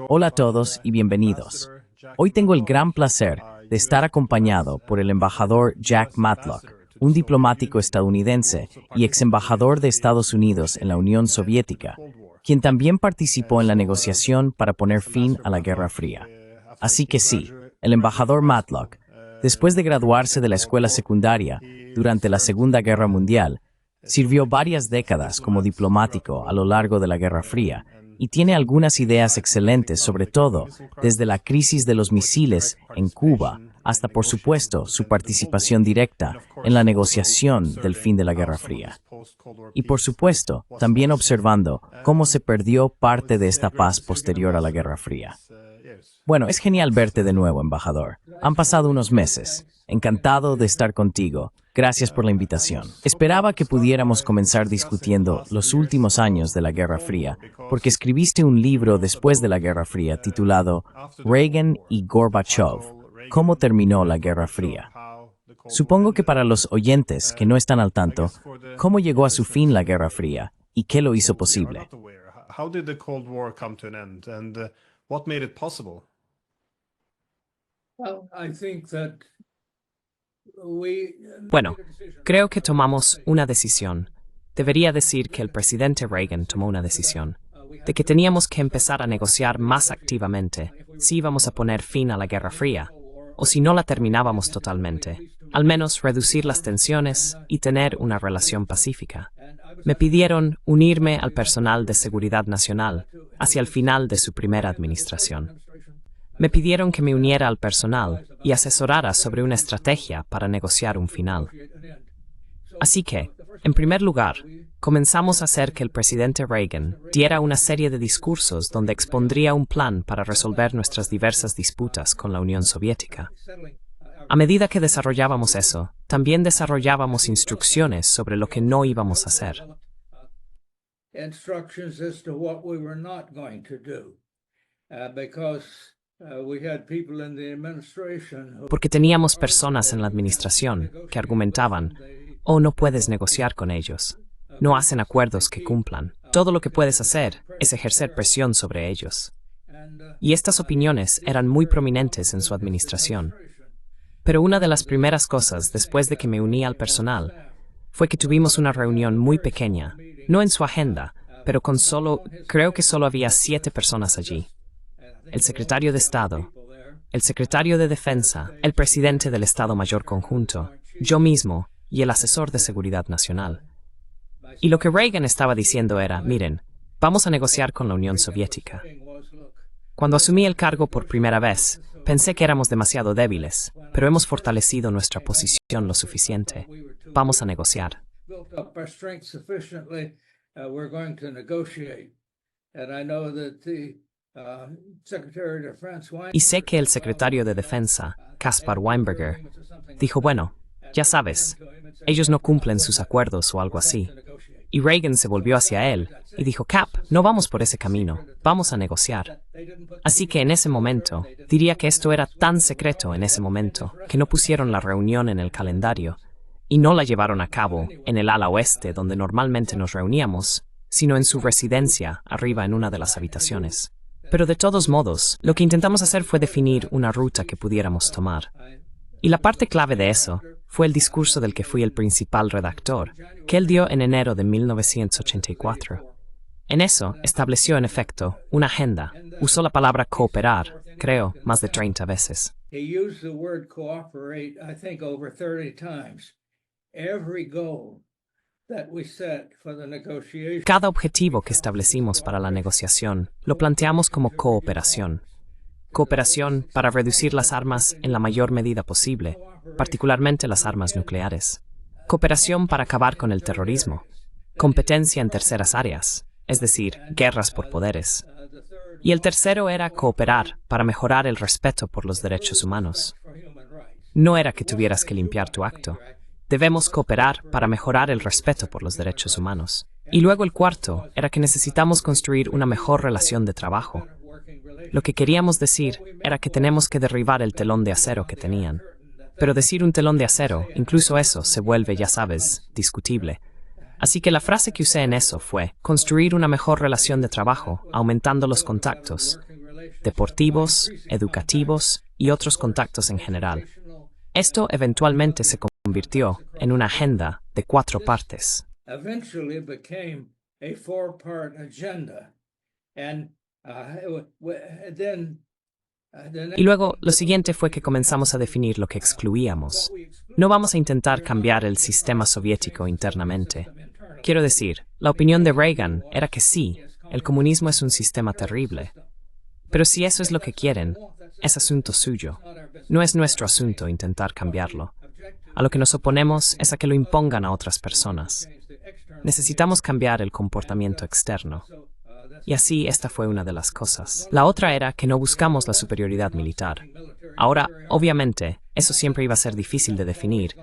Hola a todos y bienvenidos. Hoy tengo el gran placer de estar acompañado por el embajador Jack Matlock, un diplomático estadounidense y ex embajador de Estados Unidos en la Unión Soviética, quien también participó en la negociación para poner fin a la Guerra Fría. Así que sí, el embajador Matlock, después de graduarse de la escuela secundaria durante la Segunda Guerra Mundial, sirvió varias décadas como diplomático a lo largo de la Guerra Fría y tiene algunas ideas excelentes, sobre todo desde la crisis de los misiles en Cuba hasta, por supuesto, su participación directa en la negociación del fin de la Guerra Fría. Y, por supuesto, también observando cómo se perdió parte de esta paz posterior a la Guerra Fría. Bueno, es genial verte de nuevo, embajador. Han pasado unos meses. Encantado de estar contigo. Gracias por la invitación. Esperaba que pudiéramos comenzar discutiendo los últimos años de la Guerra Fría, porque escribiste un libro después de la Guerra Fría titulado Reagan y Gorbachev, ¿cómo terminó la Guerra Fría? Supongo que para los oyentes que no están al tanto, ¿cómo llegó a su fin la Guerra Fría y qué lo hizo posible? Bueno, creo que tomamos una decisión. Debería decir que el presidente Reagan tomó una decisión, de que teníamos que empezar a negociar más activamente si íbamos a poner fin a la Guerra Fría, o si no la terminábamos totalmente, al menos reducir las tensiones y tener una relación pacífica. Me pidieron unirme al personal de seguridad nacional hacia el final de su primera administración. Me pidieron que me uniera al personal y asesorara sobre una estrategia para negociar un final. Así que, en primer lugar, comenzamos a hacer que el presidente Reagan diera una serie de discursos donde expondría un plan para resolver nuestras diversas disputas con la Unión Soviética. A medida que desarrollábamos eso, también desarrollábamos instrucciones sobre lo que no íbamos a hacer. Porque teníamos personas en la administración que argumentaban, «Oh, no puedes negociar con ellos. No hacen acuerdos que cumplan. Todo lo que puedes hacer es ejercer presión sobre ellos». Y estas opiniones eran muy prominentes en su administración. Pero una de las primeras cosas después de que me uní al personal fue que tuvimos una reunión muy pequeña, no en su agenda, pero creo que solo había 7 personas allí. El secretario de Estado, el secretario de Defensa, el presidente del Estado Mayor Conjunto, yo mismo y el asesor de Seguridad Nacional. Y lo que Reagan estaba diciendo era, miren, vamos a negociar con la Unión Soviética. Cuando asumí el cargo por primera vez, pensé que éramos demasiado débiles, pero hemos fortalecido nuestra posición lo suficiente. Vamos a negociar. Y sé que el secretario de Defensa, Caspar Weinberger, dijo, bueno, ya sabes, ellos no cumplen sus acuerdos o algo así. Y Reagan se volvió hacia él y dijo, Cap, no vamos por ese camino, vamos a negociar. Así que en ese momento, diría que esto era tan secreto en ese momento, que no pusieron la reunión en el calendario y no la llevaron a cabo en el ala oeste donde normalmente nos reuníamos, sino en su residencia arriba en una de las habitaciones. Pero de todos modos, lo que intentamos hacer fue definir una ruta que pudiéramos tomar. Y la parte clave de eso fue el discurso del que fui el principal redactor, que él dio en enero de 1984. En eso estableció, en efecto, una agenda. Usó la palabra cooperar, creo, más de 30 veces. Cada objetivo que establecimos para la negociación lo planteamos como cooperación. Cooperación para reducir las armas en la mayor medida posible, particularmente las armas nucleares. Cooperación para acabar con el terrorismo. Competencia en terceras áreas, es decir, guerras por poderes. Y el tercero era cooperar para mejorar el respeto por los derechos humanos. No era que tuvieras que limpiar tu acto. Debemos cooperar para mejorar el respeto por los derechos humanos. Y luego el cuarto era que necesitamos construir una mejor relación de trabajo. Lo que queríamos decir era que tenemos que derribar el telón de acero que tenían. Pero decir un telón de acero, incluso eso, se vuelve, ya sabes, discutible. Así que la frase que usé en eso fue construir una mejor relación de trabajo, aumentando los contactos deportivos, educativos y otros contactos en general. Esto eventualmente se convirtió en una agenda de 4 partes. Eventually became a 4-part agenda. And Y luego, lo siguiente fue que comenzamos a definir lo que excluíamos. No vamos a intentar cambiar el sistema soviético internamente. Quiero decir, la opinión de Reagan era que sí, el comunismo es un sistema terrible. Pero si eso es lo que quieren, es asunto suyo. No es nuestro asunto intentar cambiarlo. A lo que nos oponemos es a que lo impongan a otras personas. Necesitamos cambiar el comportamiento externo. Y así esta fue una de las cosas. La otra era que no buscamos la superioridad militar. Ahora, obviamente, eso siempre iba a ser difícil de definir,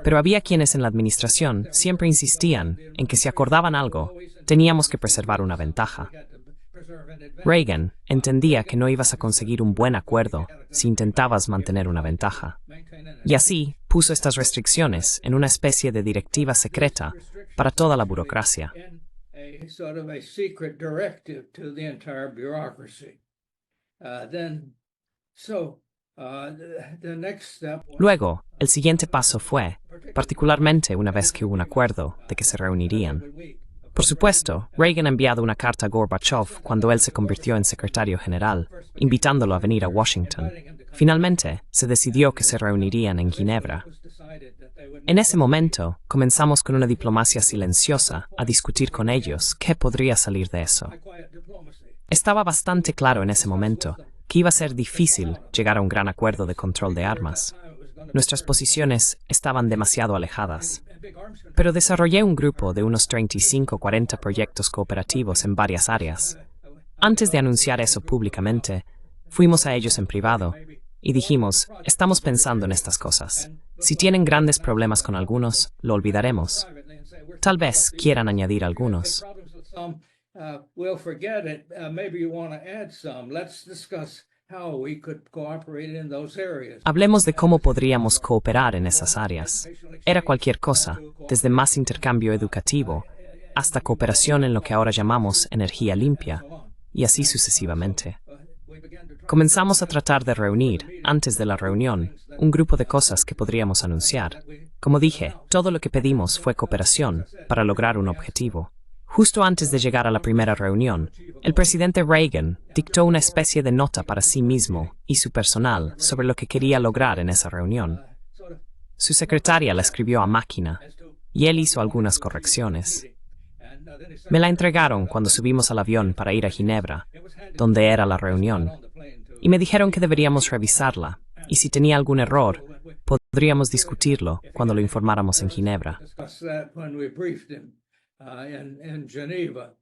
pero había quienes en la administración siempre insistían en que si acordaban algo, teníamos que preservar una ventaja. Reagan entendía que no ibas a conseguir un buen acuerdo si intentabas mantener una ventaja. Y así puso estas restricciones en una especie de directiva secreta para toda la burocracia. sort of a secret directive to the entire bureaucracy. The next step was, Luego, el siguiente paso fue, particularmente una vez que hubo un acuerdo de que se reunirían. Por supuesto, Reagan ha enviado una carta a Gorbachev cuando él se convirtió en secretario general, invitándolo a venir a Washington. Finalmente, se decidió que se reunirían en Ginebra. En ese momento, comenzamos con una diplomacia silenciosa a discutir con ellos qué podría salir de eso. Estaba bastante claro en ese momento que iba a ser difícil llegar a un gran acuerdo de control de armas. Nuestras posiciones estaban demasiado alejadas. Pero desarrollé un grupo de unos 35 o 40 proyectos cooperativos en varias áreas. Antes de anunciar eso públicamente, fuimos a ellos en privado y dijimos, estamos pensando en estas cosas. Si tienen grandes problemas con algunos, lo olvidaremos. Tal vez quieran añadir algunos. we'll forget it. Maybe you want to add some. Let's discuss how we could cooperate in those areas. Hablemos de cómo podríamos cooperar en esas áreas. Era cualquier cosa, desde más intercambio educativo hasta cooperación en lo que ahora llamamos energía limpia, y así sucesivamente. Comenzamos a tratar de reunir, antes de la reunión, un grupo de cosas que podríamos anunciar. Como dije, todo lo que pedimos fue cooperación para lograr un objetivo. Justo antes de llegar a la primera reunión, el presidente Reagan dictó una especie de nota para sí mismo y su personal sobre lo que quería lograr en esa reunión. Su secretaria la escribió a máquina, y él hizo algunas correcciones. Me la entregaron cuando subimos al avión para ir a Ginebra, donde era la reunión, y me dijeron que deberíamos revisarla, y si tenía algún error, podríamos discutirlo cuando lo informáramos en Ginebra. In Geneva.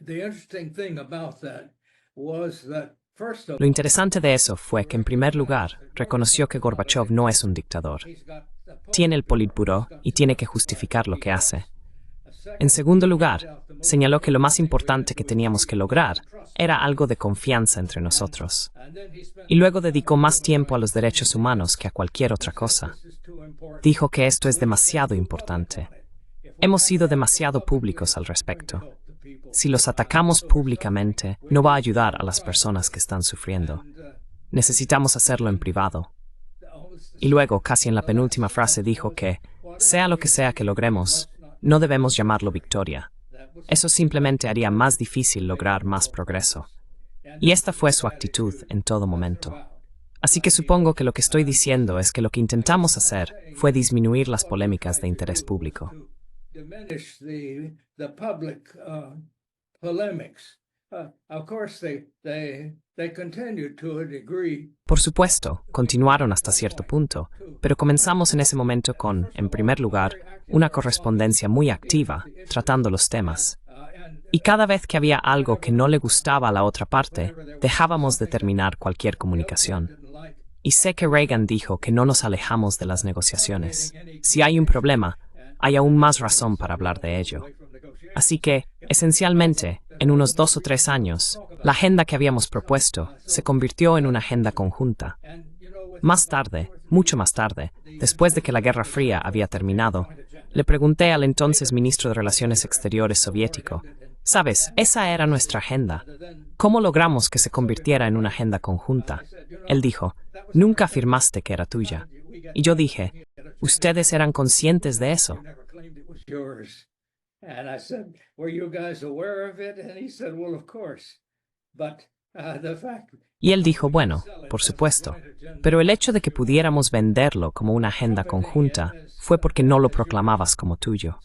The interesting thing about that was that, first of Lo interesante de eso fue que, en primer lugar, reconoció que Gorbachev no es un dictador. Tiene el Politburó y tiene que justificar lo que hace. En segundo lugar, señaló que lo más importante que teníamos que lograr era algo de confianza entre nosotros. Y luego dedicó más tiempo a los derechos humanos que a cualquier otra cosa. Dijo que esto es demasiado importante. Hemos sido demasiado públicos al respecto. Si los atacamos públicamente, no va a ayudar a las personas que están sufriendo. Necesitamos hacerlo en privado. Y luego, casi en la penúltima frase, dijo que, sea lo que sea que logremos, no debemos llamarlo victoria. Eso simplemente haría más difícil lograr más progreso. Y esta fue su actitud en todo momento. Así que supongo que lo que estoy diciendo es que lo que intentamos hacer fue disminuir las polémicas de interés público. diminish the public polemics. Of course, they continued to a degree. Por supuesto, continuaron hasta cierto punto, pero comenzamos en ese momento con, en primer lugar, una correspondencia muy activa, tratando los temas. Y cada vez que había algo que no le gustaba a la otra parte, dejábamos de terminar cualquier comunicación. Y sé que Reagan dijo que no nos alejamos de las negociaciones. Si hay un problema, hay aún más razón para hablar de ello. Así que, esencialmente, en unos 2 o 3 años, la agenda que habíamos propuesto se convirtió en una agenda conjunta. Más tarde, mucho más tarde, después de que la Guerra Fría había terminado, Le pregunté al entonces ministro de Relaciones Exteriores soviético, «Sabes, esa era nuestra agenda. ¿Cómo logramos que se convirtiera en una agenda conjunta?» Él dijo, «Nunca afirmaste que era tuya». Y yo dije, «¿Ustedes eran conscientes de eso?» And I said, were you guys aware of it? And he said, well, of course. But the fact... Y él dijo, bueno, por supuesto, pero el hecho de que pudiéramos venderlo como una agenda conjunta fue porque no lo proclamabas como tuyo.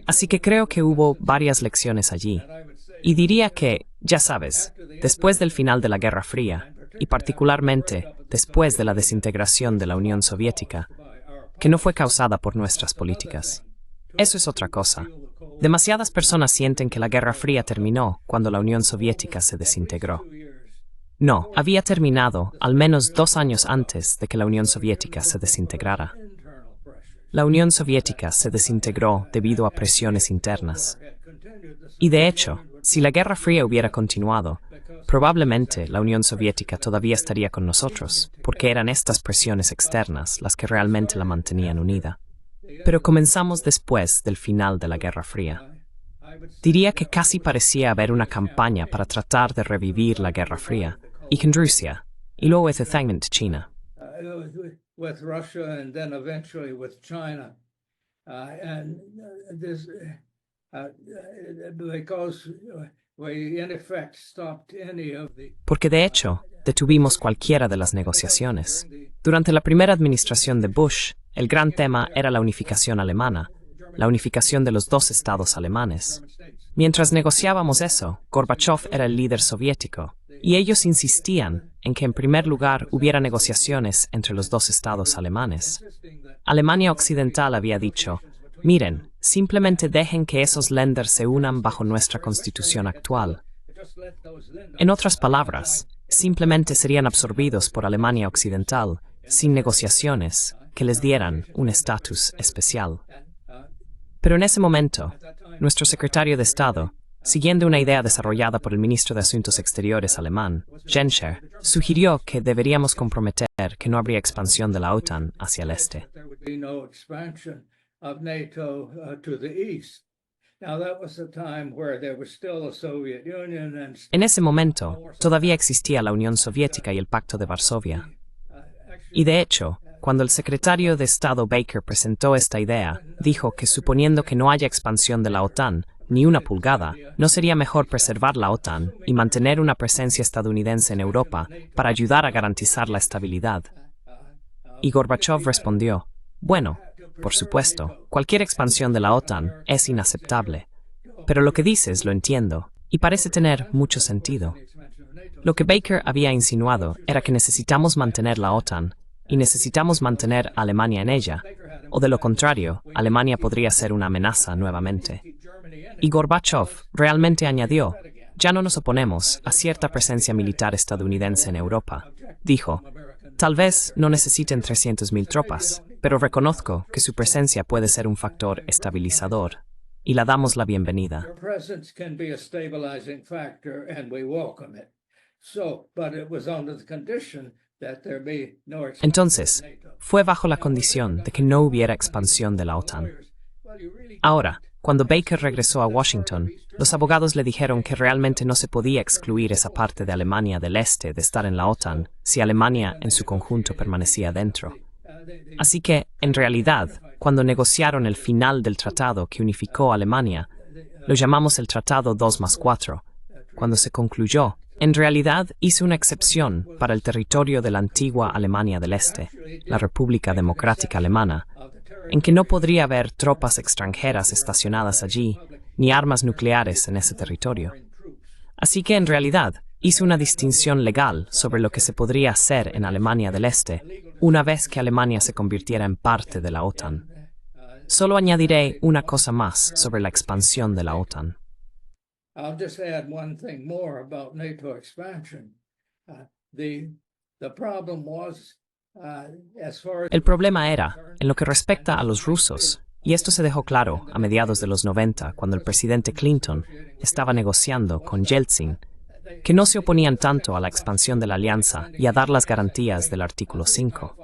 Así que creo que hubo varias lecciones allí. Y diría que, ya sabes, después del final de la Guerra Fría, y particularmente después de la desintegración de la Unión Soviética, que no fue causada por nuestras políticas. Eso es otra cosa. Demasiadas personas sienten que la Guerra Fría terminó cuando la Unión Soviética se desintegró. No, había terminado al menos 2 años antes de que la Unión Soviética se desintegrara. La Unión Soviética se desintegró debido a presiones internas. Y de hecho, si la Guerra Fría hubiera continuado, probablemente la Unión Soviética todavía estaría con nosotros, porque eran estas presiones externas las que realmente la mantenían unida. Pero comenzamos después del final de la Guerra Fría. Diría que casi parecía haber una campaña para tratar de revivir la Guerra Fría, y con Rusia, y luego ese thing China. With Russia and then eventually with China. And this, because we in effect stopped any of the... Porque de hecho, detuvimos cualquiera de las negociaciones. Durante la primera administración de Bush, el gran tema era la unificación alemana, la unificación de los 2 estados alemanes. Mientras negociábamos eso, Gorbachev era el líder soviético, y ellos insistían en que en primer lugar hubiera negociaciones entre los 2 estados alemanes. Alemania Occidental había dicho, miren, simplemente dejen que esos Länder se unan bajo nuestra constitución actual. En otras palabras, simplemente serían absorbidos por Alemania Occidental, sin negociaciones, que les dieran un estatus especial. Pero en ese momento, nuestro secretario de Estado, siguiendo una idea desarrollada por el ministro de Asuntos Exteriores alemán, Genscher, sugirió que deberíamos comprometer que no habría expansión de la OTAN hacia el este. En ese momento, todavía existía la Unión Soviética y el Pacto de Varsovia. Y de hecho, cuando el secretario de Estado Baker presentó esta idea, dijo que suponiendo que no haya expansión de la OTAN, ni una pulgada, ¿no sería mejor preservar la OTAN y mantener una presencia estadounidense en Europa para ayudar a garantizar la estabilidad? Y Gorbachev respondió, bueno, por supuesto, cualquier expansión de la OTAN es inaceptable. Pero lo que dices lo entiendo, y parece tener mucho sentido. Lo que Baker había insinuado era que necesitamos mantener la OTAN, y necesitamos mantener a Alemania en ella, o de lo contrario, Alemania podría ser una amenaza nuevamente. Y Gorbachev realmente añadió, ya no nos oponemos a cierta presencia militar estadounidense en Europa. Dijo, tal vez no necesiten 300.000 tropas, pero reconozco que su presencia puede ser un factor estabilizador, y la damos la bienvenida. Entonces, fue bajo la condición de que no hubiera expansión de la OTAN. Ahora, cuando Baker regresó a Washington, los abogados le dijeron que realmente no se podía excluir esa parte de Alemania del Este de estar en la OTAN si Alemania en su conjunto permanecía dentro. Así que, en realidad, cuando negociaron el final del tratado que unificó a Alemania, lo llamamos el Tratado 2+4. Cuando se concluyó, en realidad hizo una excepción para el territorio de la antigua Alemania del Este, la República Democrática Alemana, en que no podría haber tropas extranjeras estacionadas allí, ni armas nucleares en ese territorio. Así que en realidad hizo una distinción legal sobre lo que se podría hacer en Alemania del Este, una vez que Alemania se convirtiera en parte de la OTAN. Solo añadiré una cosa más sobre la expansión de la OTAN. I'll just add one thing more about NATO expansion. The problem was, as far as... El problema era, en lo que respecta a los rusos, y esto se dejó claro a mediados de los 90, cuando el presidente Clinton estaba negociando con Yeltsin, que no se oponían tanto a la expansión de la alianza y a dar las garantías del artículo 5.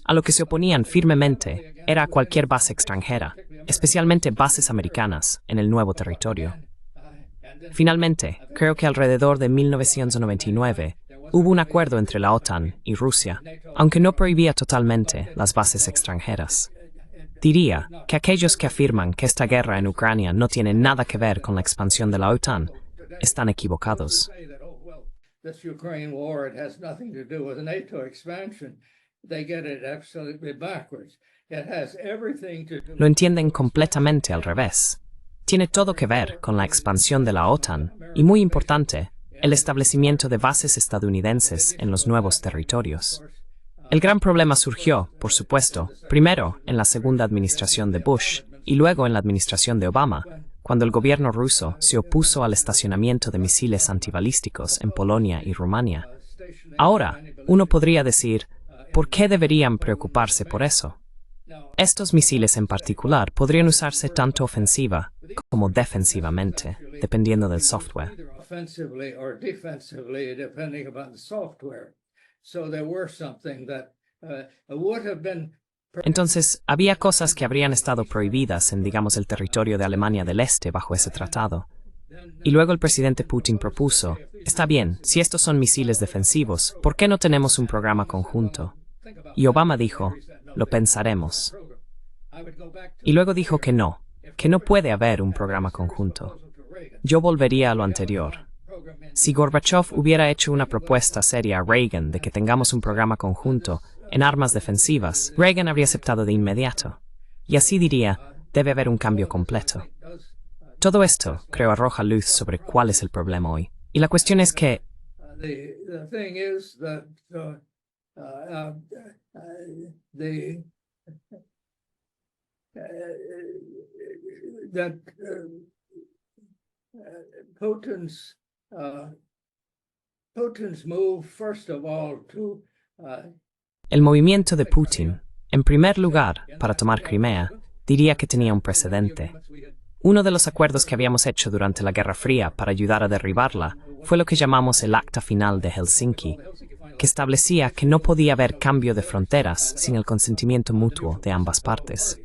A lo que se oponían firmemente era a cualquier base extranjera, especialmente bases americanas, en el nuevo territorio. Finalmente, creo que alrededor de 1999 hubo un acuerdo entre la OTAN y Rusia, aunque no prohibía totalmente las bases extranjeras. Diría que aquellos que afirman que esta guerra en Ucrania no tiene nada que ver con la expansión de la OTAN están equivocados. This Ukraine war, it has nothing to do with NATO expansion. They get it absolutely backwards. It has everything to do. Lo entienden completamente al revés. Tiene todo que ver con la expansión de la OTAN y, muy importante, el establecimiento de bases estadounidenses en los nuevos territorios. El gran problema surgió, por supuesto, primero en la segunda administración de Bush y luego en la administración de Obama, cuando el gobierno ruso se opuso al estacionamiento de misiles antibalísticos en Polonia y Rumania. Ahora, uno podría decir, ¿por qué deberían preocuparse por eso? Estos misiles en particular podrían usarse tanto ofensiva como defensivamente, dependiendo del software. Offensively or defensively, depending upon the software. So there were something that would have been. Entonces, había cosas que habrían estado prohibidas en, digamos, el territorio de Alemania del Este bajo ese tratado. Y luego el presidente Putin propuso, está bien, si estos son misiles defensivos, ¿por qué no tenemos un programa conjunto? Y Obama dijo, lo pensaremos. Y luego dijo que no puede haber un programa conjunto. Yo volvería a lo anterior. Si Gorbachev hubiera hecho una propuesta seria a Reagan de que tengamos un programa conjunto en armas defensivas, Reagan habría aceptado de inmediato. Y así diría, debe haber un cambio completo. Todo esto, creo, arroja luz sobre cuál es el problema hoy. Y la cuestión es que The thing is that Putin's move, first of all, to el movimiento de Putin, en primer lugar, para tomar Crimea, diría que tenía un precedente. Uno de los acuerdos que habíamos hecho durante la Guerra Fría para ayudar a derribarla fue lo que llamamos el Acta Final de Helsinki, que establecía que no podía haber cambio de fronteras sin el consentimiento mutuo de ambas partes.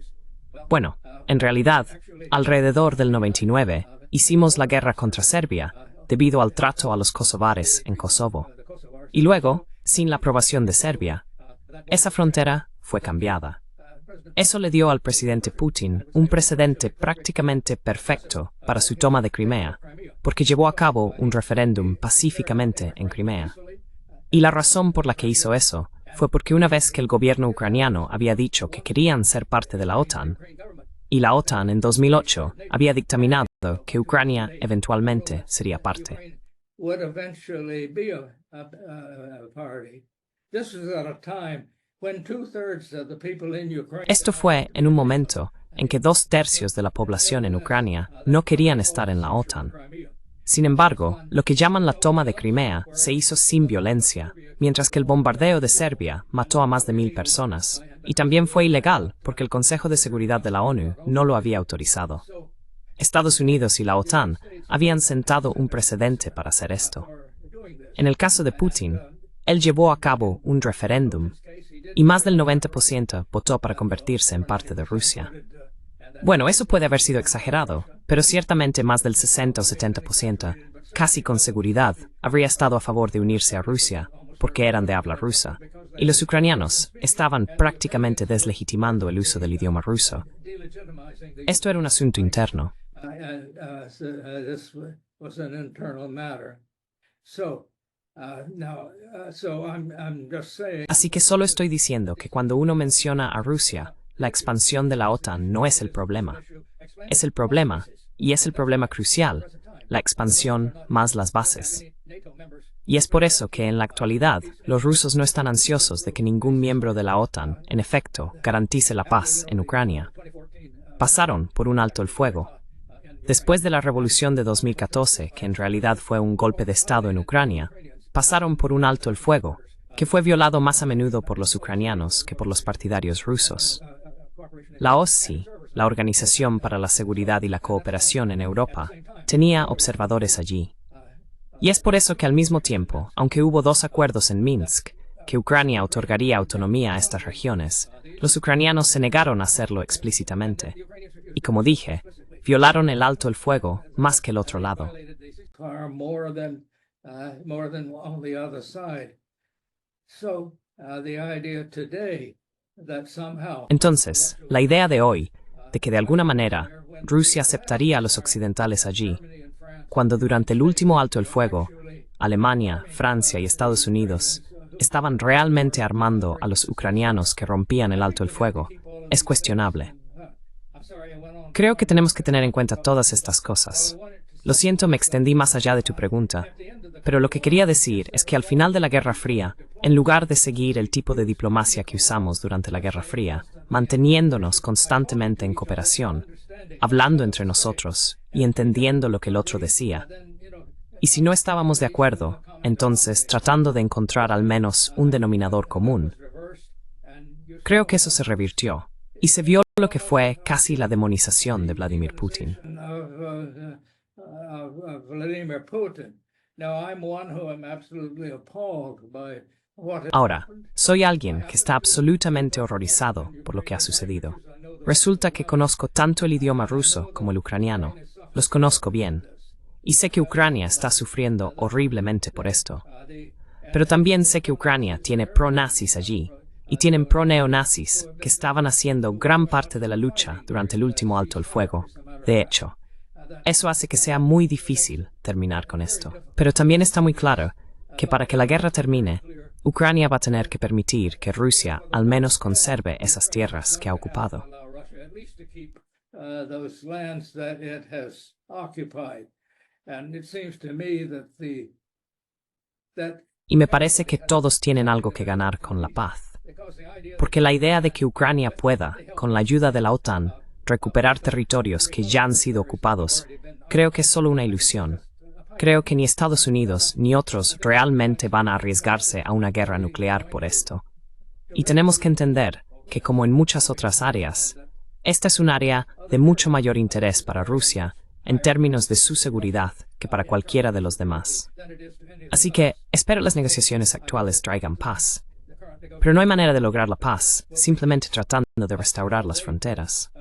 Bueno, en realidad, alrededor del 99, hicimos la guerra contra Serbia debido al trato a los kosovares en Kosovo. Y luego, sin la aprobación de Serbia, esa frontera fue cambiada. Eso le dio al presidente Putin un precedente prácticamente perfecto para su toma de Crimea, porque llevó a cabo un referéndum pacíficamente en Crimea. Y la razón por la que hizo eso fue porque una vez que el gobierno ucraniano había dicho que querían ser parte de la OTAN, y la OTAN en 2008 había dictaminado que Ucrania eventualmente sería parte. would eventually be a party. This was at a time when 2/3 of the people in Ukraine. Esto fue en un momento en que 2/3 de la población en Ucrania no querían estar en la OTAN. Sin embargo, lo que llaman la toma de Crimea se hizo sin violencia, mientras que el bombardeo de Serbia mató a más de 1000 personas, y también fue ilegal porque el Consejo de Seguridad de la ONU no lo había autorizado. Estados Unidos y la OTAN habían sentado un precedente para hacer esto. En el caso de Putin, él llevó a cabo un referéndum, y más del 90% votó para convertirse en parte de Rusia. Bueno, eso puede haber sido exagerado, pero ciertamente más del 60 o 70%, casi con seguridad, habría estado a favor de unirse a Rusia, porque eran de habla rusa, y los ucranianos estaban prácticamente deslegitimando el uso del idioma ruso. Esto era un asunto interno. This was an internal matter. I'm just saying. Así que solo estoy diciendo que cuando uno menciona a Rusia, la expansión de la OTAN no es el problema. Es el problema, y es el problema crucial, la expansión más las bases. Y es por eso que en la actualidad los rusos no están ansiosos de que ningún miembro de la OTAN, en efecto, garantice la paz en Ucrania. Pasaron por un alto el fuego. Después de la revolución de 2014, que en realidad fue un golpe de Estado en Ucrania, pasaron por un alto el fuego, que fue violado más a menudo por los ucranianos que por los partidarios rusos. La OSCE, la Organización para la Seguridad y la Cooperación en Europa, tenía observadores allí. Y es por eso que al mismo tiempo, aunque hubo 2 acuerdos en Minsk, que Ucrania otorgaría autonomía a estas regiones, los ucranianos se negaron a hacerlo explícitamente. Y como dije, violaron el alto el fuego más que el otro lado. Far more than on the other side. So the idea today that somehow Entonces, la idea de hoy, de que de alguna manera Rusia aceptaría a los occidentales allí, cuando durante el último alto el fuego, Alemania, Francia y Estados Unidos estaban realmente armando a los ucranianos que rompían el alto el fuego, es cuestionable. Creo que tenemos que tener en cuenta todas estas cosas. Lo siento, me extendí más allá de tu pregunta, pero lo que quería decir es que al final de la Guerra Fría, en lugar de seguir el tipo de diplomacia que usamos durante la Guerra Fría, manteniéndonos constantemente en cooperación, hablando entre nosotros y entendiendo lo que el otro decía, y si no estábamos de acuerdo, entonces tratando de encontrar al menos un denominador común, creo que eso se revirtió, y se vio lo que fue casi la demonización de Vladimir Putin. Vladimir Putin. Now, I'm one who am absolutely appalled by what has Ahora, soy alguien que está absolutamente horrorizado por lo que ha sucedido. Resulta que conozco tanto el idioma ruso como el ucraniano. Los conozco bien. Y sé que Ucrania está sufriendo horriblemente por esto. Pero también sé que Ucrania tiene pro-nazis allí. Y tienen pro-neonazis que estaban haciendo gran parte de la lucha durante el último alto el fuego. De hecho, eso hace que sea muy difícil terminar con esto. Pero también está muy claro que para que la guerra termine, Ucrania va a tener que permitir que Rusia al menos conserve esas tierras que ha ocupado. Y me parece que todos tienen algo que ganar con la paz. Porque la idea de que Ucrania pueda, con la ayuda de la OTAN, recuperar territorios que ya han sido ocupados, creo que es solo una ilusión. Creo que ni Estados Unidos ni otros realmente van a arriesgarse a una guerra nuclear por esto. Y tenemos que entender que, como en muchas otras áreas, esta es un área de mucho mayor interés para Rusia en términos de su seguridad que para cualquiera de los demás. Así que espero las negociaciones actuales traigan paz. Pero no hay manera de lograr la paz simplemente tratando de restaurar las fronteras.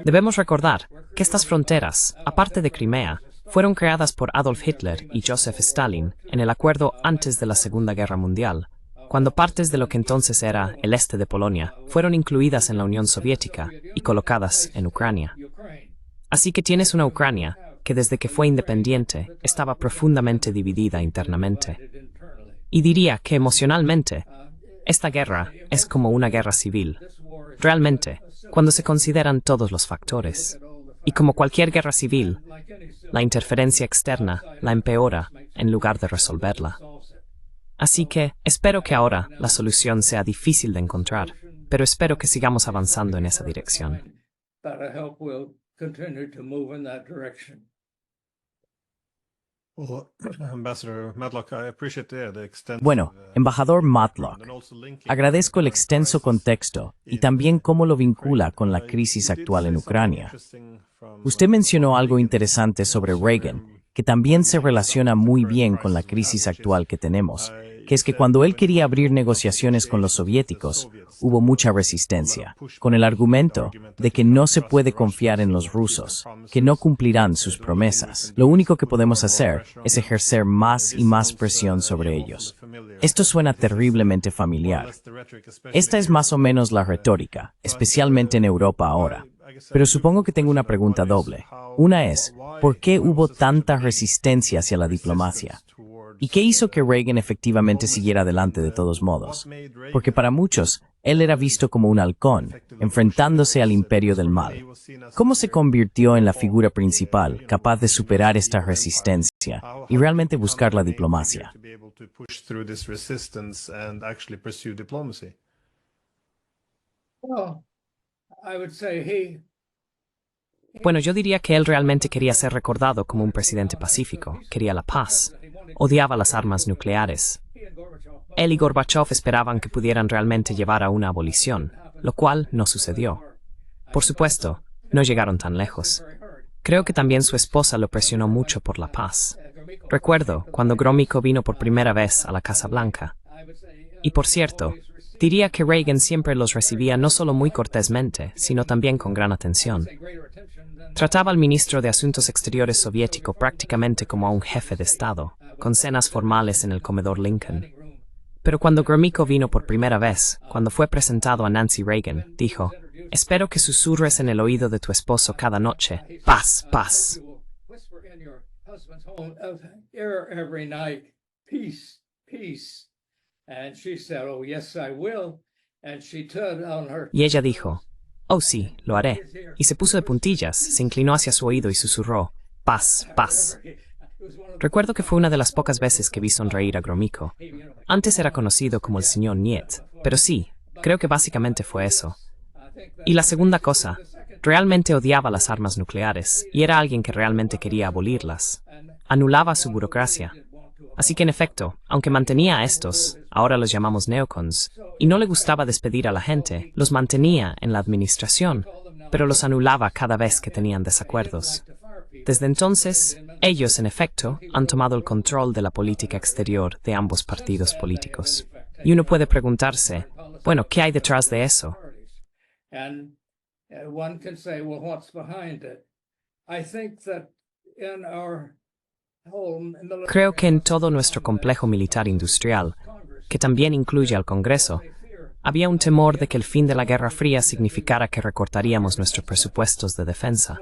Debemos recordar que estas fronteras, aparte de Crimea, fueron creadas por Adolf Hitler y Joseph Stalin en el acuerdo antes de la Segunda Guerra Mundial, cuando partes de lo que entonces era el este de Polonia fueron incluidas en la Unión Soviética y colocadas en Ucrania. Así que tienes una Ucrania que desde que fue independiente estaba profundamente dividida internamente. Y diría que emocionalmente, esta guerra es como una guerra civil. Realmente, cuando se consideran todos los factores. Y como cualquier guerra civil, la interferencia externa la empeora en lugar de resolverla. Así que espero que ahora la solución sea difícil de encontrar, pero espero que sigamos avanzando en esa dirección. Continue to move in that direction. Bueno, embajador Matlock, agradezco el extenso contexto y también cómo lo vincula con la crisis actual en Ucrania. Usted mencionó algo interesante sobre Reagan, que también se relaciona muy bien con la crisis actual que tenemos, que es que cuando él quería abrir negociaciones con los soviéticos, hubo mucha resistencia, con el argumento de que no se puede confiar en los rusos, que no cumplirán sus promesas. Lo único que podemos hacer es ejercer más y más presión sobre ellos. Esto suena terriblemente familiar. Esta es más o menos la retórica, especialmente en Europa ahora. Pero supongo que tengo una pregunta doble. Una es, ¿por qué hubo tanta resistencia hacia la diplomacia? ¿Y qué hizo que Reagan efectivamente siguiera adelante de todos modos? Porque para muchos, él era visto como un halcón, enfrentándose al imperio del mal. ¿Cómo se convirtió en la figura principal, capaz de superar esta resistencia y realmente buscar la diplomacia? Bueno, yo diría que él realmente quería ser recordado como un presidente pacífico, quería la paz, odiaba las armas nucleares. Él y Gorbachev esperaban que pudieran realmente llevar a una abolición, lo cual no sucedió. Por supuesto, no llegaron tan lejos. Creo que también su esposa lo presionó mucho por la paz. Recuerdo cuando Gromyko vino por primera vez a la Casa Blanca. Y por cierto, diría que Reagan siempre los recibía no solo muy cortésmente, sino también con gran atención. Trataba al ministro de Asuntos Exteriores soviético prácticamente como a un jefe de Estado, con cenas formales en el comedor Lincoln. Pero cuando Gromyko vino por primera vez, cuando fue presentado a Nancy Reagan, dijo: «Espero que susurres en el oído de tu esposo cada noche, paz, paz». Y ella dijo: «Oh sí, lo haré». Y se puso de puntillas, se inclinó hacia su oído y susurró: «Paz, paz». Recuerdo que fue una de las pocas veces que vi sonreír a Gromyko. Antes era conocido como el señor Niet, pero sí, creo que básicamente fue eso. Y la segunda cosa, realmente odiaba las armas nucleares, y era alguien que realmente quería abolirlas. Anulaba su burocracia. Así que en efecto, aunque mantenía a estos, ahora los llamamos neocons, y no le gustaba despedir a la gente, los mantenía en la administración, pero los anulaba cada vez que tenían desacuerdos. Desde entonces, ellos, en efecto, han tomado el control de la política exterior de ambos partidos políticos. Y uno puede preguntarse, bueno, ¿qué hay detrás de eso? Creo que en todo nuestro complejo militar industrial, que también incluye al Congreso, había un temor de que el fin de la Guerra Fría significara que recortaríamos nuestros presupuestos de defensa.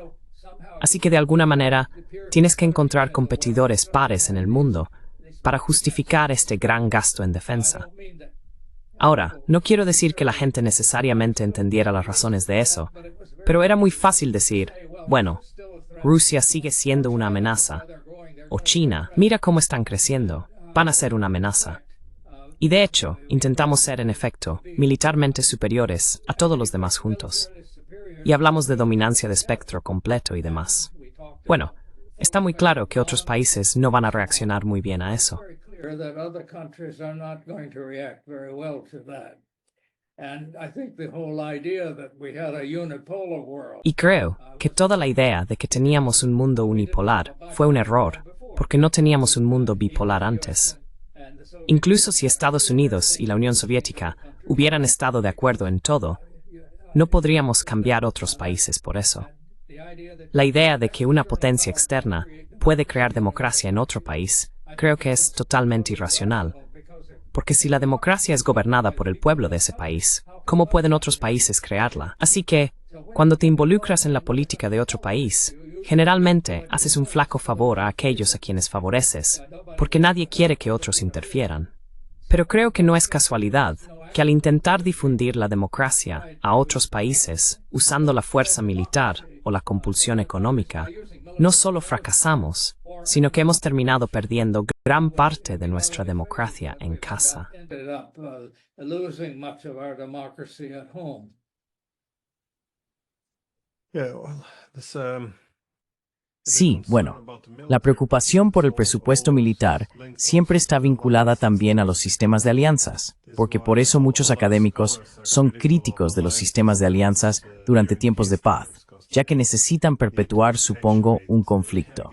Así que de alguna manera, tienes que encontrar competidores pares en el mundo para justificar este gran gasto en defensa. Ahora, no quiero decir que la gente necesariamente entendiera las razones de eso, pero era muy fácil decir, bueno, Rusia sigue siendo una amenaza, o China, mira cómo están creciendo, van a ser una amenaza. Y de hecho, intentamos ser, en efecto, militarmente superiores a todos los demás juntos. Y hablamos de dominancia de espectro completo y demás. Bueno, está muy claro que otros países no van a reaccionar muy bien a eso. Y creo que toda la idea de que teníamos un mundo unipolar fue un error, porque no teníamos un mundo bipolar antes. Incluso si Estados Unidos y la Unión Soviética hubieran estado de acuerdo en todo, no podríamos cambiar otros países por eso. La idea de que una potencia externa puede crear democracia en otro país, creo que es totalmente irracional. Porque si la democracia es gobernada por el pueblo de ese país, ¿cómo pueden otros países crearla? Así que, cuando te involucras en la política de otro país, generalmente haces un flaco favor a aquellos a quienes favoreces, porque nadie quiere que otros interfieran. Pero creo que no es casualidad que al intentar difundir la democracia a otros países usando la fuerza militar o la compulsión económica, no solo fracasamos, sino que hemos terminado perdiendo gran parte de nuestra democracia en casa. Sí, bueno, la preocupación por el presupuesto militar siempre está vinculada también a los sistemas de alianzas, porque por eso muchos académicos son críticos de los sistemas de alianzas durante tiempos de paz, ya que necesitan perpetuar, supongo, un conflicto.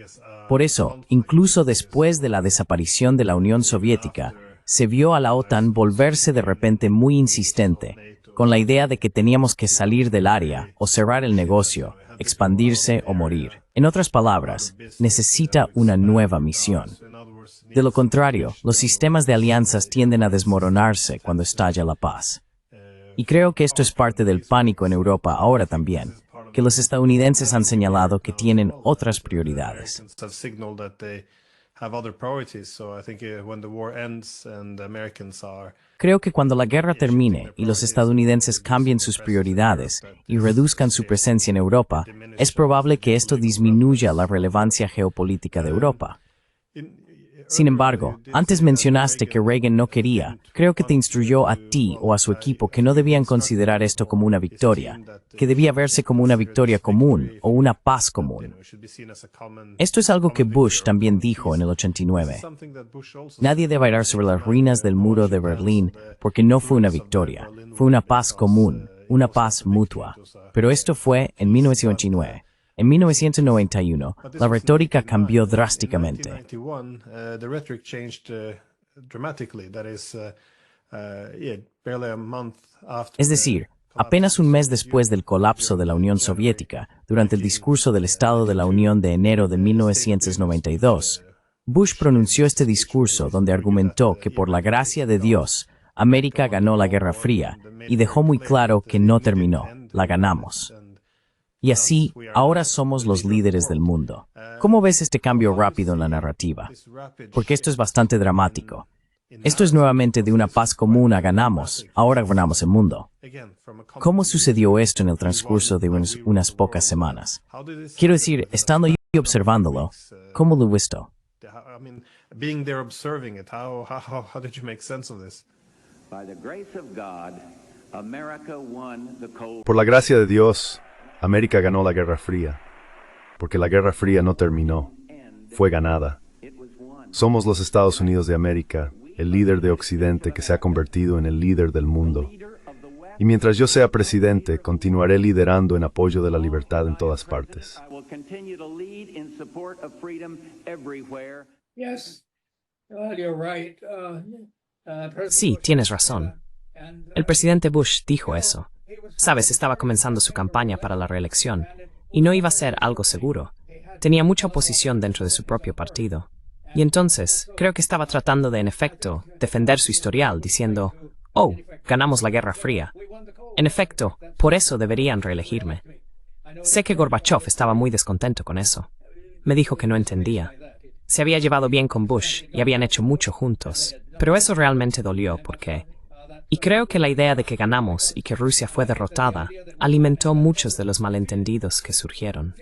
Por eso, incluso después de la desaparición de la Unión Soviética, se vio a la OTAN volverse de repente muy insistente, con la idea de que teníamos que salir del área o cerrar el negocio, expandirse o morir. En otras palabras, necesita una nueva misión. De lo contrario, los sistemas de alianzas tienden a desmoronarse cuando estalla la paz. Y creo que esto es parte del pánico en Europa ahora también, que los estadounidenses han señalado que tienen otras prioridades. Creo que cuando la guerra termine y los estadounidenses cambien sus prioridades y reduzcan su presencia en Europa, es probable que esto disminuya la relevancia geopolítica de Europa. Sin embargo, antes mencionaste que Reagan no quería. Creo que te instruyó a ti o a su equipo que no debían considerar esto como una victoria, que debía verse como una victoria común o una paz común. Esto es algo que Bush también dijo en el 89. Nadie debe bailar sobre las ruinas del muro de Berlín porque no fue una victoria, fue una paz común, una paz mutua. Pero esto fue en 1989. En 1991, la retórica cambió drásticamente. Es decir, apenas un mes después del colapso de la Unión Soviética, durante el discurso del Estado de la Unión de enero de 1992, Bush pronunció este discurso donde argumentó que por la gracia de Dios, América ganó la Guerra Fría y dejó muy claro que no terminó, la ganamos. Y así, ahora somos los líderes del mundo. ¿Cómo ves este cambio rápido en la narrativa? Porque esto es bastante dramático. Esto es nuevamente de una paz común a ganamos, ahora gobernamos el mundo. ¿Cómo sucedió esto en el transcurso de unas pocas semanas? Quiero decir, estando y observándolo, ¿cómo lo he visto? Por la gracia de Dios, América ganó la Guerra Fría, porque la Guerra Fría no terminó, fue ganada. Somos los Estados Unidos de América, el líder de Occidente que se ha convertido en el líder del mundo. Y mientras yo sea presidente, continuaré liderando en apoyo de la libertad en todas partes. Sí, tienes razón. El presidente Bush dijo eso. Sabes, estaba comenzando su campaña para la reelección, y no iba a ser algo seguro. Tenía mucha oposición dentro de su propio partido. Y entonces, creo que estaba tratando de, en efecto, defender su historial, diciendo, «Oh, ganamos la Guerra Fría. En efecto, por eso deberían reelegirme». Sé que Gorbachev estaba muy descontento con eso. Me dijo que no entendía. Se había llevado bien con Bush y habían hecho mucho juntos, pero eso realmente dolió porque... Y creo que la idea de que ganamos y que Rusia fue derrotada alimentó muchos de los malentendidos que surgieron.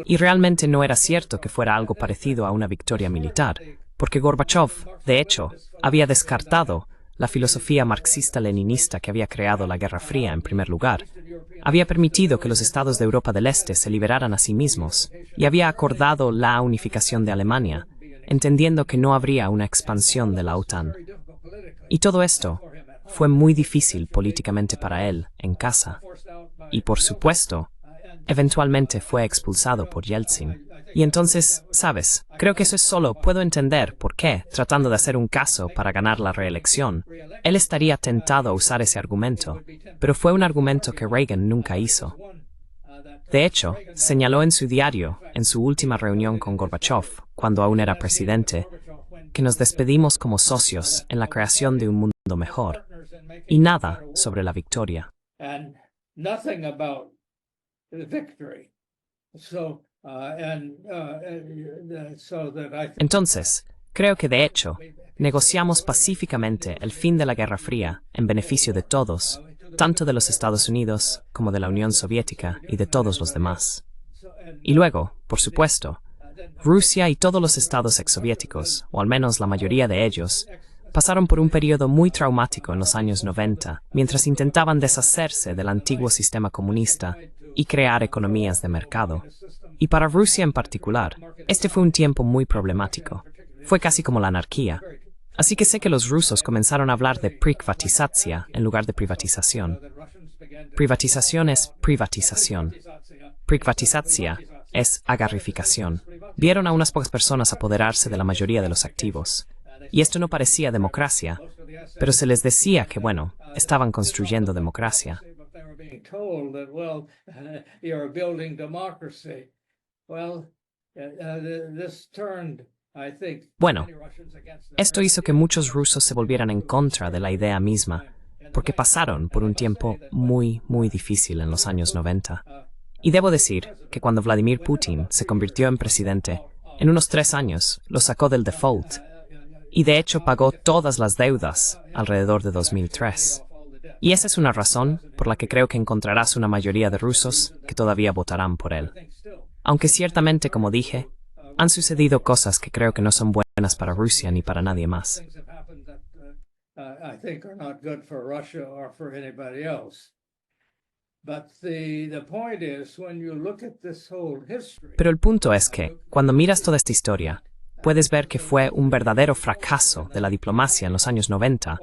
Y realmente no era cierto que fuera algo parecido a una victoria militar, porque Gorbachev, de hecho, había descartado la filosofía marxista-leninista que había creado la Guerra Fría en primer lugar. Había permitido que los estados de Europa del Este se liberaran a sí mismos y había acordado la unificación de Alemania, entendiendo que no habría una expansión de la OTAN. Y todo esto fue muy difícil políticamente para él en casa. Y por supuesto, eventualmente fue expulsado por Yeltsin. Y entonces, ¿sabes? Creo que eso es solo, puedo entender por qué, tratando de hacer un caso para ganar la reelección, él estaría tentado a usar ese argumento, pero fue un argumento que Reagan nunca hizo. De hecho, señaló en su diario, en su última reunión con Gorbachev, cuando aún era presidente, que nos despedimos como socios en la creación de un mundo mejor, y nada sobre la victoria. Entonces, creo que de hecho, negociamos pacíficamente el fin de la Guerra Fría en beneficio de todos, tanto de los Estados Unidos como de la Unión Soviética y de todos los demás. Y luego, por supuesto, Rusia y todos los estados exsoviéticos, o al menos la mayoría de ellos, pasaron por un periodo muy traumático en los años 90, mientras intentaban deshacerse del antiguo sistema comunista y crear economías de mercado. Y para Rusia en particular, este fue un tiempo muy problemático. Fue casi como la anarquía. Así que sé que los rusos comenzaron a hablar de privatización en lugar de privatización. Privatización es privatización. Privatización es agarrificación. Vieron a unas pocas personas apoderarse de la mayoría de los activos. Y esto no parecía democracia, pero se les decía que, bueno, estaban construyendo democracia. Bueno, esto hizo que muchos rusos se volvieran en contra de la idea misma, porque pasaron por un tiempo muy, muy difícil en los años 90. Y debo decir que cuando Vladimir Putin se convirtió en presidente, en unos 3 años lo sacó del default, y de hecho pagó todas las deudas alrededor de 2003. Y esa es una razón por la que creo que encontrarás una mayoría de rusos que todavía votarán por él. Aunque ciertamente, como dije, han sucedido cosas que creo que no son buenas para Rusia ni para nadie más. But the point is, when you look at this whole history, Pero el punto es que, cuando miras toda esta historia, puedes ver que fue un verdadero fracaso de la diplomacia en los años 90,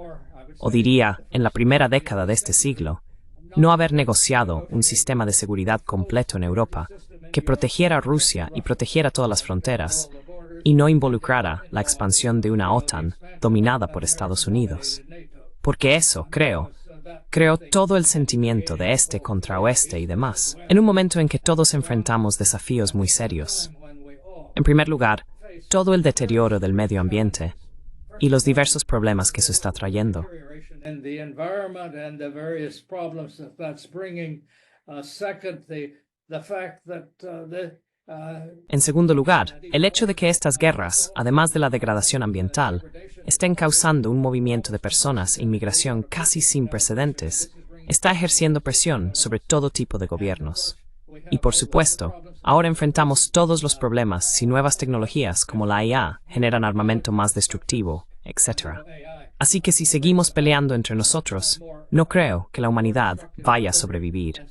o diría, en la primera década de este siglo, no haber negociado un sistema de seguridad completo en Europa que protegiera a Rusia y protegiera todas las fronteras, y no involucrara la expansión de una OTAN dominada por Estados Unidos. Porque eso, creó todo el sentimiento de este contra oeste y demás, en un momento en que todos enfrentamos desafíos muy serios. En primer lugar, todo el deterioro del medio ambiente y los diversos problemas que eso está trayendo. and the environment and the various problems that that's bringing. Second, the fact that En segundo lugar, el hecho de que estas guerras, además de la degradación ambiental, estén causando un movimiento de personas e inmigración casi sin precedentes, está ejerciendo presión sobre todo tipo de gobiernos. Y por supuesto, ahora enfrentamos todos los problemas si nuevas tecnologías como la IA generan armamento más destructivo, etc. Así que si seguimos peleando entre nosotros, no creo que la humanidad vaya a sobrevivir.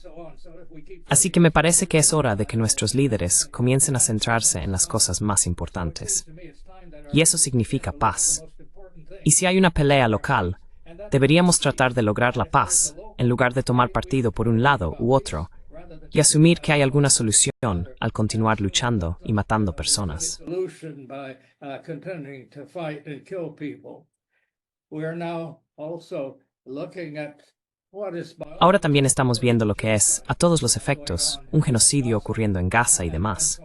Así que me parece que es hora de que nuestros líderes comiencen a centrarse en las cosas más importantes. Y eso significa paz. Y si hay una pelea local, deberíamos tratar de lograr la paz, en lugar de tomar partido por un lado u otro, y asumir que hay alguna solución al continuar luchando y matando personas. Ahora también estamos viendo lo que es, a todos los efectos, un genocidio ocurriendo en Gaza y demás.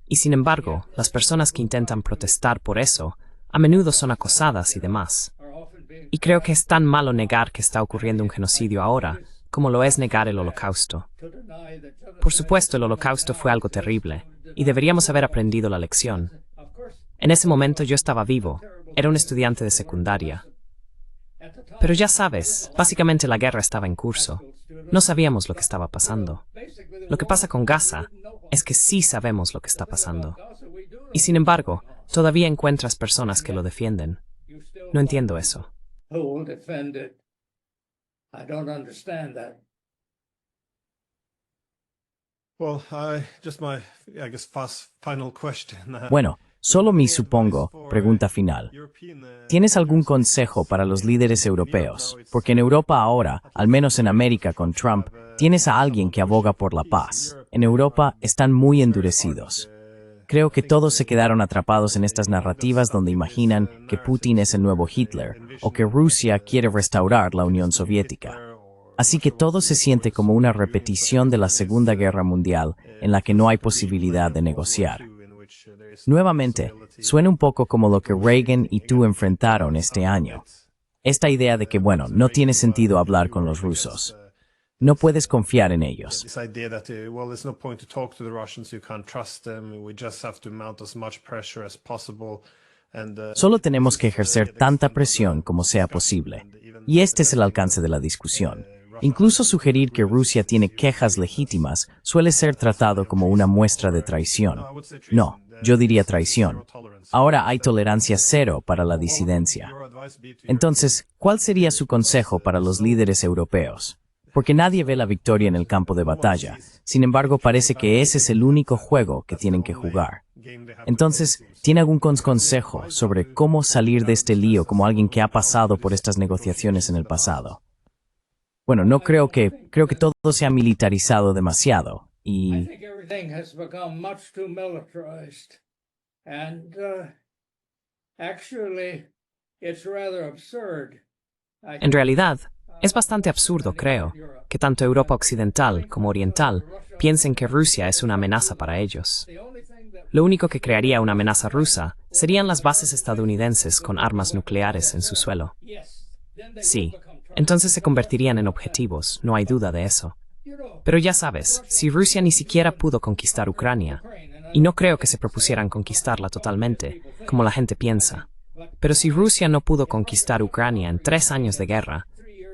Y sin embargo, las personas que intentan protestar por eso, a menudo son acosadas y demás. Y creo que es tan malo negar que está ocurriendo un genocidio ahora, como lo es negar el Holocausto. Por supuesto, el Holocausto fue algo terrible, y deberíamos haber aprendido la lección. En ese momento yo estaba vivo, era un estudiante de secundaria. Pero ya sabes, básicamente la guerra estaba en curso. No sabíamos lo que estaba pasando. Lo que pasa con Gaza es que sí sabemos lo que está pasando. Y sin embargo, todavía encuentras personas que lo defienden. No entiendo eso. Bueno, solo mi supongo, pregunta final. ¿Tienes algún consejo para los líderes europeos? Porque en Europa ahora, al menos en América con Trump, tienes a alguien que aboga por la paz. En Europa están muy endurecidos. Creo que todos se quedaron atrapados en estas narrativas donde imaginan que Putin es el nuevo Hitler o que Rusia quiere restaurar la Unión Soviética. Así que todo se siente como una repetición de la Segunda Guerra Mundial en la que no hay posibilidad de negociar. Nuevamente, suena un poco como lo que Reagan y tú enfrentaron este año. Esta idea de que, bueno, no tiene sentido hablar con los rusos. No puedes confiar en ellos. Solo tenemos que ejercer tanta presión como sea posible. Y este es el alcance de la discusión. Incluso sugerir que Rusia tiene quejas legítimas suele ser tratado como una muestra de traición. No, yo diría traición. Ahora hay tolerancia cero para la disidencia. Entonces, ¿cuál sería su consejo para los líderes europeos? Porque nadie ve la victoria en el campo de batalla. Sin embargo, parece que ese es el único juego que tienen que jugar. Entonces, ¿tiene algún consejo sobre cómo salir de este lío como alguien que ha pasado por estas negociaciones en el pasado? Bueno, no creo que todo se ha militarizado demasiado y... En realidad, es bastante absurdo, creo, que tanto Europa Occidental como Oriental piensen que Rusia es una amenaza para ellos. Lo único que crearía una amenaza rusa serían las bases estadounidenses con armas nucleares en su suelo. Sí, entonces se convertirían en objetivos, no hay duda de eso. Pero ya sabes, si Rusia ni siquiera pudo conquistar Ucrania, y no creo que se propusieran conquistarla totalmente, como la gente piensa, pero si Rusia no pudo conquistar Ucrania en 3 años de guerra,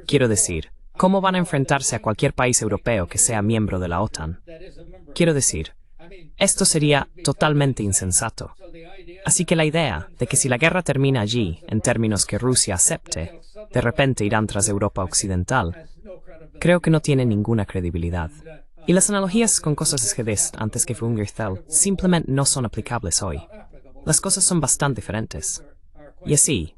quiero decir, ¿cómo van a enfrentarse a cualquier país europeo que sea miembro de la OTAN? Quiero decir, esto sería totalmente insensato. Así que la idea de que si la guerra termina allí, en términos que Rusia acepte, de repente irán tras Europa Occidental, Creo que no tiene ninguna credibilidad. Y las analogías con cosas esquedes antes que Fungerthal simplemente no son aplicables hoy. Las cosas son bastante diferentes. Y así,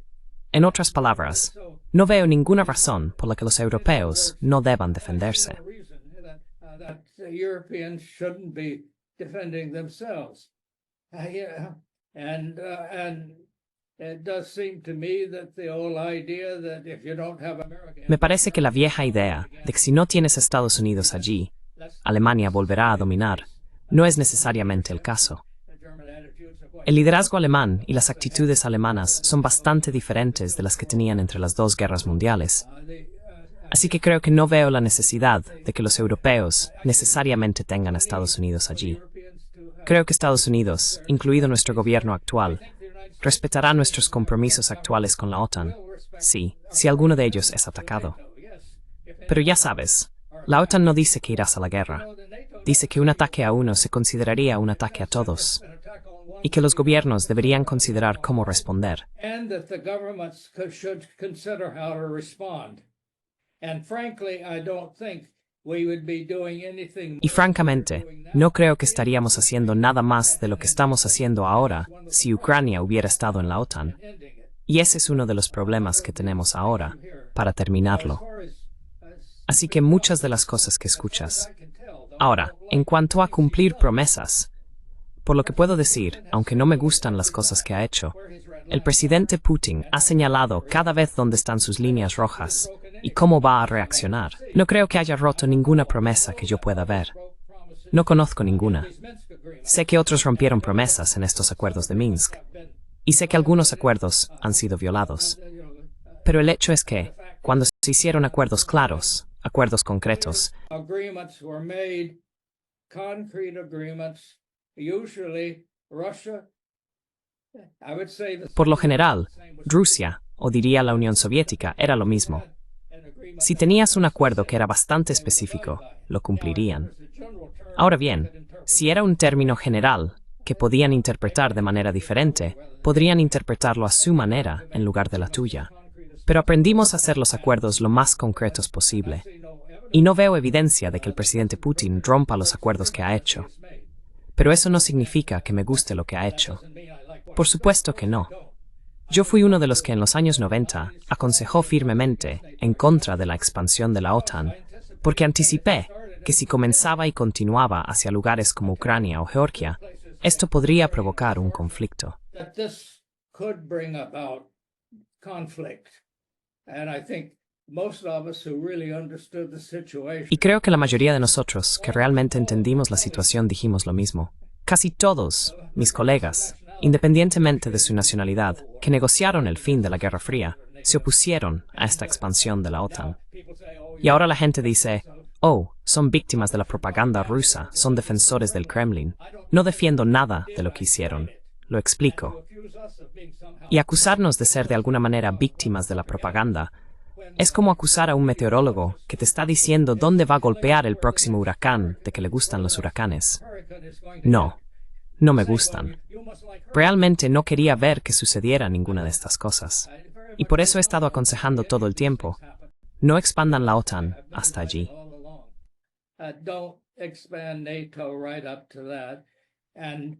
en otras palabras, no veo ninguna razón por la que los europeos no deban defenderse. That the Europeans shouldn't be defending themselves. Yeah, and it does seem to me that the old idea that if you don't have America, Me parece que la vieja idea de que si no tienes a Estados Unidos allí, Alemania volverá a dominar, no es necesariamente el caso. the German attitudes of what El liderazgo alemán y las actitudes alemanas son bastante diferentes de las que tenían entre las dos guerras mundiales. Así que creo que no veo la necesidad de que los europeos necesariamente tengan a Estados Unidos allí. Creo que Estados Unidos, incluido nuestro gobierno actual, respetará nuestros compromisos actuales con la OTAN, sí, si alguno de ellos es atacado. Pero ya sabes, la OTAN no dice que irás a la guerra. Dice que un ataque a uno se consideraría un ataque a todos, y que los gobiernos deberían considerar cómo responder. and that the governments should consider how to respond. And frankly, I don't think we would be doing anything Y francamente, no creo que estaríamos haciendo nada más de lo que estamos haciendo ahora si Ucrania hubiera estado en la OTAN. Y ese es uno de los problemas que tenemos ahora, para terminarlo. Así que muchas de las cosas que escuchas. Ahora, en cuanto a cumplir promesas, por lo que puedo decir, aunque no me gustan las cosas que ha hecho, el presidente Putin ha señalado cada vez dónde están sus líneas rojas y cómo va a reaccionar. No creo que haya roto ninguna promesa que yo pueda ver. No conozco ninguna. Sé que otros rompieron promesas en estos acuerdos de Minsk, y sé que algunos acuerdos han sido violados. Pero el hecho es que, cuando se hicieron acuerdos claros, acuerdos concretos, agreements were made, concrete agreements, usually Russia, I would say the por lo general, Rusia, o diría la Unión Soviética, era lo mismo. Si tenías un acuerdo que era bastante específico, lo cumplirían. Ahora bien, si era un término general que podían interpretar de manera diferente, podrían interpretarlo a su manera en lugar de la tuya. Pero aprendimos a hacer los acuerdos lo más concretos posible. Y no veo evidencia de que el presidente Putin rompa los acuerdos que ha hecho. Pero eso no significa que me guste lo que ha hecho. Por supuesto que no. Yo fui uno de los que en los años 90 aconsejó firmemente en contra de la expansión de la OTAN, porque anticipé que si comenzaba y continuaba hacia lugares como Ucrania o Georgia, esto podría provocar un conflicto. that this could bring about conflict. And I think most of us who really understood the situation Y creo que la mayoría de nosotros que realmente entendimos la situación dijimos lo mismo. Casi todos, mis colegas, independientemente de su nacionalidad, que negociaron el fin de la Guerra Fría, se opusieron a esta expansión de la OTAN. Y ahora la gente dice, oh, son víctimas de la propaganda rusa, son defensores del Kremlin. No defiendo nada de lo que hicieron. Lo explico. Y acusarnos de ser de alguna manera víctimas de la propaganda es como acusar a un meteorólogo que te está diciendo dónde va a golpear el próximo huracán de que le gustan los huracanes. No, no me gustan. Realmente no quería ver que sucediera ninguna de estas cosas. Y por eso he estado aconsejando todo el tiempo, no expandan la OTAN hasta allí. all along. Don't expand NATO right up to that, and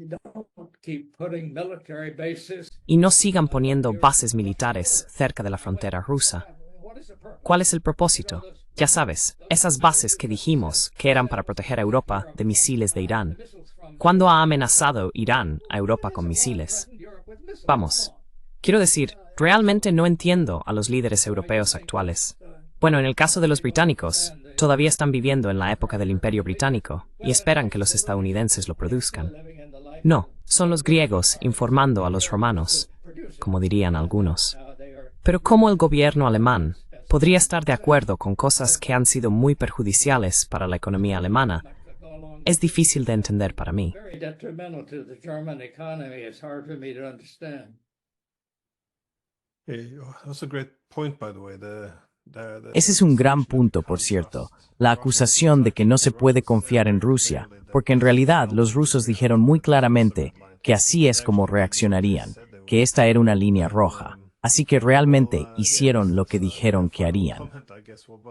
don't keep putting military bases. Y no sigan poniendo bases militares cerca de la frontera rusa. What is the purpose? ¿Cuál es el propósito? Ya sabes, esas bases que dijimos que eran para proteger a Europa de misiles de Irán. ¿Cuándo ha amenazado Irán a Europa con misiles? Vamos, quiero decir, realmente no entiendo a los líderes europeos actuales. Bueno, en el caso de los británicos, todavía están viviendo en la época del Imperio Británico y esperan que los estadounidenses lo produzcan. No, son los griegos informando a los romanos, como dirían algunos. Pero ¿cómo el gobierno alemán podría estar de acuerdo con cosas que han sido muy perjudiciales para la economía alemana? Es difícil de entender para mí. Very detrimental to the German economy. It's hard for me to understand. That's a great point, by the way. Ese es un gran punto, por cierto, la acusación de que no se puede confiar en Rusia, porque en realidad los rusos dijeron muy claramente que así es como reaccionarían, que esta era una línea roja. Así que realmente hicieron lo que dijeron que harían.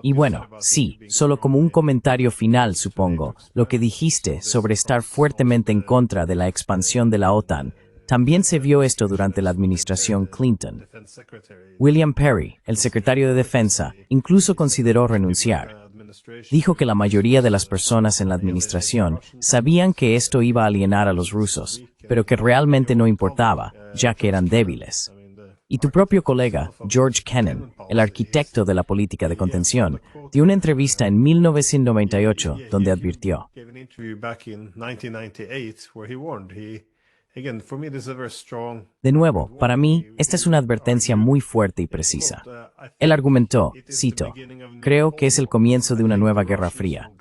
Y bueno, sí, solo como un comentario final, supongo, lo que dijiste sobre estar fuertemente en contra de la expansión de la OTAN, también se vio esto durante la administración Clinton. William Perry, el secretario de Defensa, incluso consideró renunciar. Dijo que la mayoría de las personas en la administración sabían que esto iba a alienar a los rusos, pero que realmente no importaba, ya que eran débiles. Y tu propio colega, George Kennan, el arquitecto de la política de contención, dio una entrevista en 1998 donde advirtió: de nuevo, para mí, esta es una advertencia muy fuerte y precisa. Él argumentó, cito, creo que es el comienzo de una nueva guerra fría.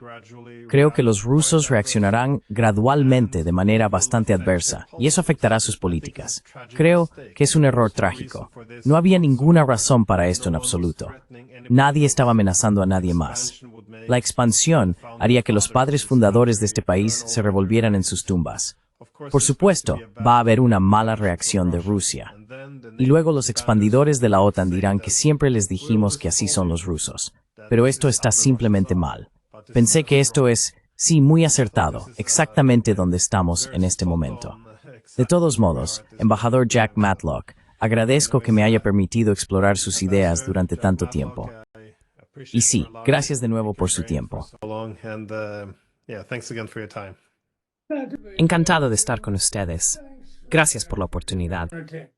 Creo que los rusos reaccionarán gradualmente de manera bastante adversa, y eso afectará sus políticas. Creo que es un error trágico. No había ninguna razón para esto en absoluto. Nadie estaba amenazando a nadie más. La expansión haría que los padres fundadores de este país se revolvieran en sus tumbas. Por supuesto, va a haber una mala reacción de Rusia. Y luego los expandidores de la OTAN dirán que siempre les dijimos que así son los rusos. Pero esto está simplemente mal. Pensé que esto es, sí, muy acertado, exactamente donde estamos en este momento. De todos modos, embajador Jack Matlock, agradezco que me haya permitido explorar sus ideas durante tanto tiempo. Y sí, gracias de nuevo por su tiempo. Encantado de estar con ustedes. Gracias por la oportunidad. Okay.